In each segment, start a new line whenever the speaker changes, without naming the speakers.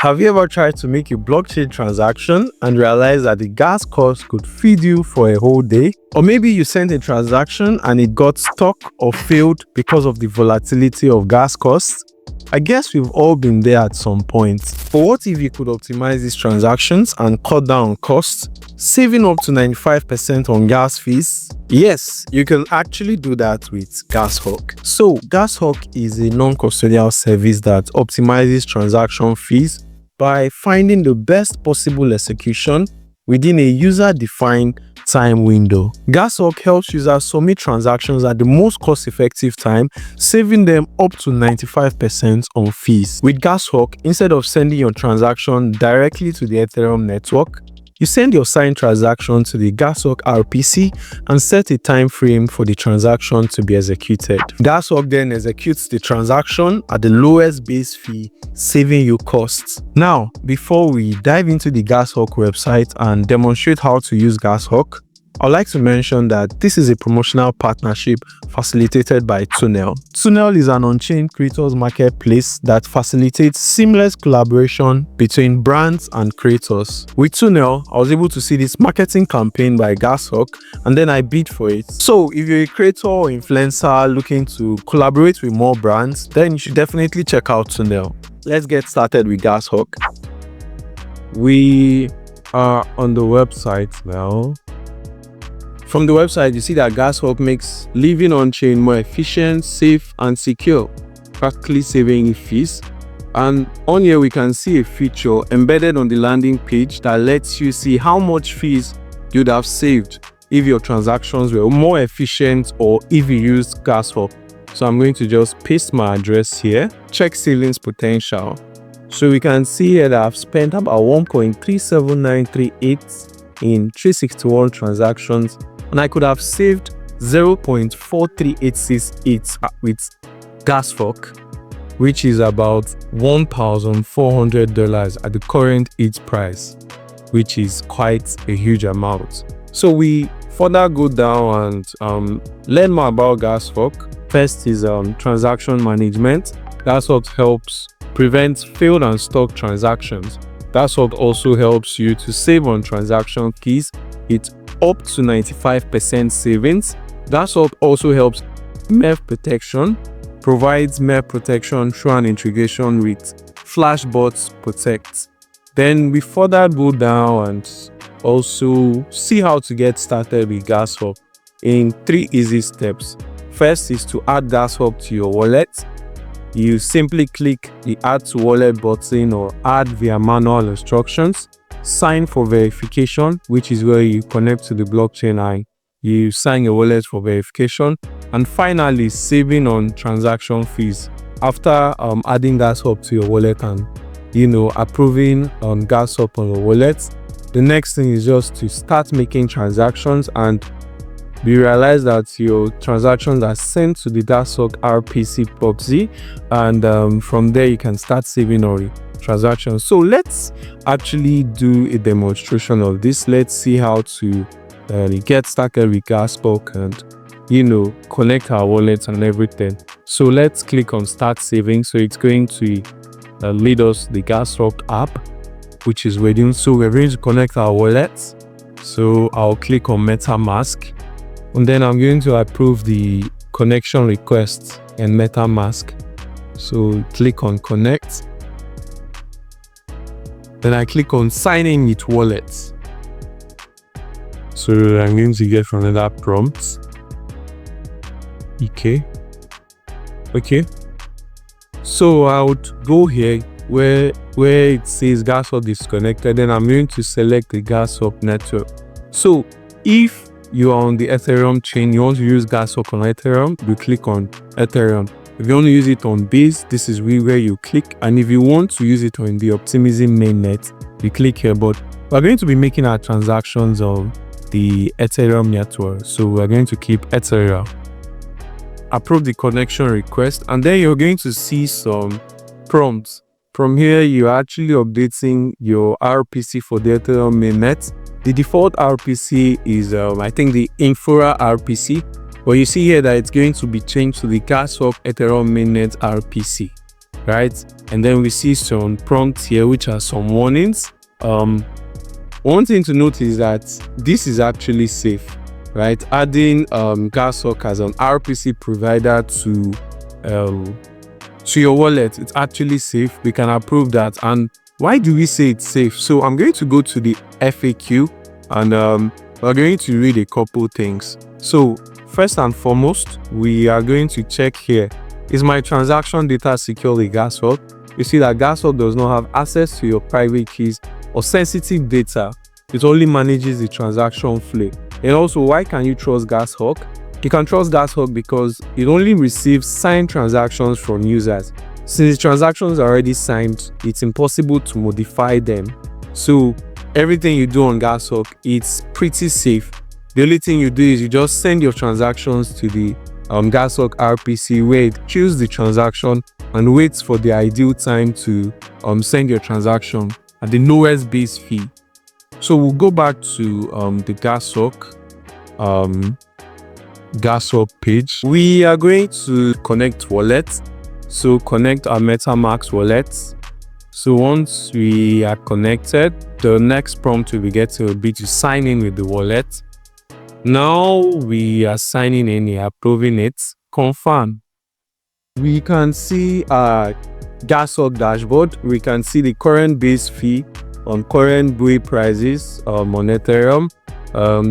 Have you ever tried to make a blockchain transaction and realized that the gas cost could feed you for a whole day? Or maybe you sent a transaction and it got stuck or failed because of the volatility of gas costs? I guess we've all been there at some point. But what if you could optimize these transactions and cut down on costs, saving up to 95% on gas fees? Yes, you can actually do that with Gashawk. So Gashawk is a non-custodial service that optimizes transaction fees by finding the best possible execution within a user-defined time window. Gashawk helps users submit transactions at the most cost-effective time, saving them up to 95% on fees. With Gashawk, instead of sending your transaction directly to the Ethereum network, you send your signed transaction to the Gashawk RPC and set a time frame for the transaction to be executed. Gashawk then executes the transaction at the lowest base fee, saving you costs. Now, before we dive into the Gashawk website and demonstrate how to use Gashawk, I'd like to mention that this is a promotional partnership facilitated by Tunnel. Tunnel is an on-chain creators marketplace that facilitates seamless collaboration between brands and creators. With Tunnel, I was able to see this marketing campaign by Gashawk and then I bid for it. So if you're a creator or influencer looking to collaborate with more brands, then you should definitely check out Tunnel. Let's get started with Gashawk. We are on the website now. From the website, you see that Gashawk makes living on-chain more efficient, safe, and secure, practically saving fees. And on here, we can see a feature embedded on the landing page that lets you see how much fees you'd have saved if your transactions were more efficient or if you used Gashawk. So I'm going to just paste my address here, check savings potential. So we can see here that I've spent about 1.37938 in 361 transactions. And I could have saved 0.43868 with Gashawk, which is about $1,400 at the current ETH price, which is quite a huge amount. So we further go down and learn more about Gashawk. First is transaction management. Gashawk helps prevent failed and stuck transactions. Gashawk also helps you to save on transaction fees. It's up to 95% savings. Gashawk also helps MEF protection, provides MEF protection through an integration with Flashbots Protect. Then we further go down and also see how to get started with Gashawk in 3 easy steps. First is to add Gashawk to your wallet. You simply click the Add to Wallet button or add via manual instructions. Sign for verification, which is where you connect to the blockchain and you sign your wallet for verification. And finally, saving on transaction fees. After adding Gashawk to your wallet and approving Gashawk on your wallet, the next thing is just to start making transactions, and you realize that your transactions are sent to the Gashawk RPC POPZ, and from there you can start saving on transactions. So let's actually do a demonstration of this. Let's see how to get started with Gashawk and connect our wallets and everything. So let's click on start saving. So it's going to lead us to the Gashawk app, which is waiting. So we're going to connect our wallets. So I'll click on MetaMask, and then I'm going to approve the connection request in MetaMask. So click on connect. Then I click on sign in with wallets. So I'm going to get another prompt. Okay. So I would go here where it says Gashawk disconnected. Then I'm going to select the Gashawk network. So if you are on the Ethereum chain, you want to use Gashawk on Ethereum, you click on Ethereum. If you want to use it on Base, this is where you click. And if you want to use it on the Optimism mainnet, you click here. But we're going to be making our transactions on the Ethereum network. So we're going to keep Ethereum. Approve the connection request. And then you're going to see some prompts. From here, you're actually updating your RPC for the Ethereum mainnet. The default RPC is, I think, the Infura RPC. But you see here that it's going to be changed to the Gashawk Ethereum mainnet RPC, right? and then we see some prompts here which are some warnings. One thing to note is that this is actually safe, right? Adding Gashawk as an RPC provider to your wallet, it's actually safe. We can approve that. And why do we say it's safe? So I'm going to go to the FAQ, and we're going to read a couple things. So first and foremost, we are going to check here, is my transaction data secure with Gashawk? You see that Gashawk does not have access to your private keys or sensitive data. It only manages the transaction flow. And also, why can you trust Gashawk? You can trust Gashawk because it only receives signed transactions from users. Since the transactions are already signed, it's impossible to modify them. So everything you do on Gashawk, it's pretty safe. The only thing you do is you just send your transactions to the Gashawk RPC, where it queues the transaction and waits for the ideal time to send your transaction at the lowest base fee. So we'll go back to the Gashawk page. We are going to connect wallet. So connect our MetaMask wallet. So once we are connected, the next prompt we get will be to sign in with the wallet. Now we are signing in, we are approving it. Confirm. We can see our Gashawk dashboard. We can see the current base fee on current buoy prices on Ethereum.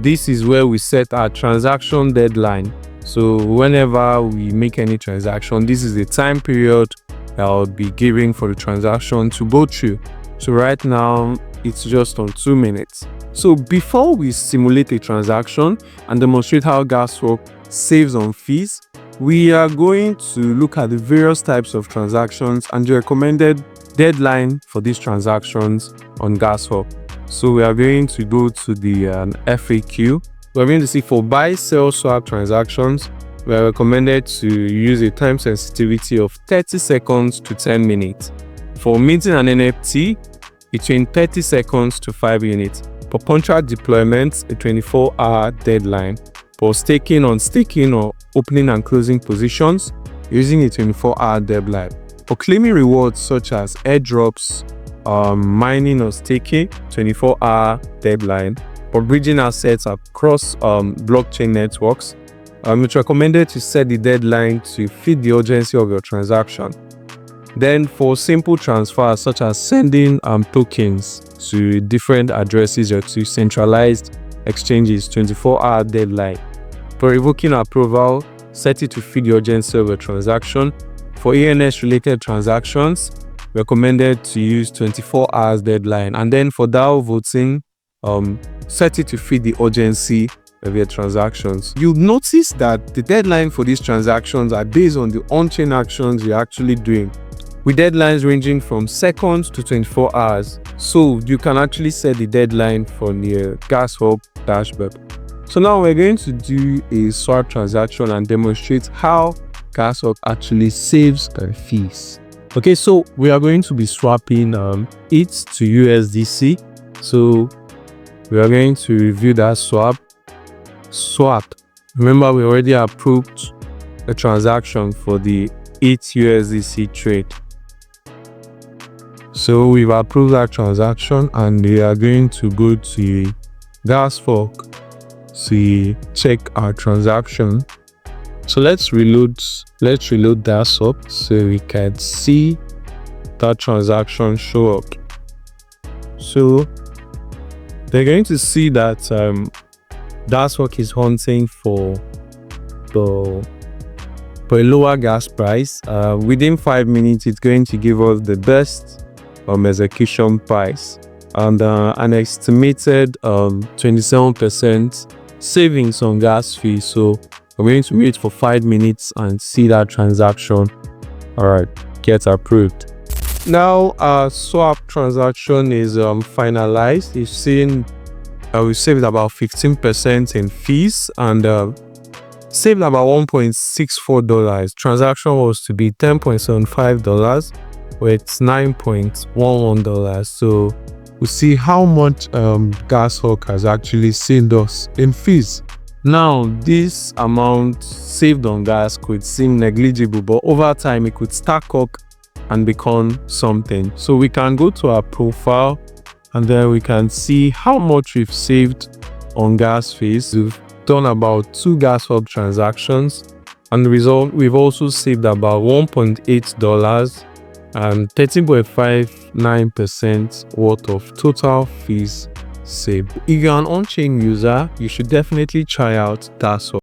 This is where we set our transaction deadline. So whenever we make any transaction, this is the time period I'll be giving for the transaction to go through. So right now it's just on 2 minutes. So before we simulate a transaction and demonstrate how Gashawk saves on fees, we are going to look at the various types of transactions and the recommended deadline for these transactions on Gashawk. So we are going to go to the FAQ. We're going to see for buy, sell, swap transactions, we are recommended to use a time sensitivity of 30 seconds to 10 minutes. For minting an NFT, between 30 seconds to 5 minutes. For contract deployments, a 24-hour deadline. For staking or opening and closing positions, using a 24-hour deadline. For claiming rewards such as airdrops, mining or staking, 24-hour deadline. For bridging assets across blockchain networks, it's recommended to set the deadline to fit the urgency of your transaction. Then for simple transfers such as sending tokens to different addresses or to centralized exchanges, 24-hour deadline. For revoking approval, set it to fit the urgency of a transaction. For ENS related transactions, recommended to use 24 hours deadline. And then for DAO voting, set it to fit the urgency of your transactions. You'll notice that the deadline for these transactions are based on the on-chain actions you're actually doing, with deadlines ranging from seconds to 24 hours. So you can actually set the deadline from the Gashawk dashboard. So now we're going to do a swap transaction and demonstrate how Gashawk actually saves the fees. Okay, so we are going to be swapping it to USDC. So we are going to review that swap. Remember, we already approved the transaction for the ETH USDC trade. So we've approved that transaction and we are going to go to Gashawk to check our transaction. So let's reload that up so we can see that transaction show up. So they're going to see that Gashawk is hunting for a lower gas price. Within 5 minutes, it's going to give us the best execution price and an estimated 27% savings on gas fee. So we're going to wait for 5 minutes and see that transaction. All right, get approved. Now our swap transaction is finalized. You've seen we saved about 15% in fees and saved about $1.64. Transaction was to be $10.75 with $9.11. So we see how much Gashawk has actually saved us in fees. Now this amount saved on gas could seem negligible, but over time it could stack up and become something. So we can go to our profile and then we can see how much we've saved on gas fees. We've done about 2 Gashawk transactions, and the result, we've also saved about $1.8 and 13.59% worth of total fees saved. If you're an on-chain user, you should definitely try out Gashawk.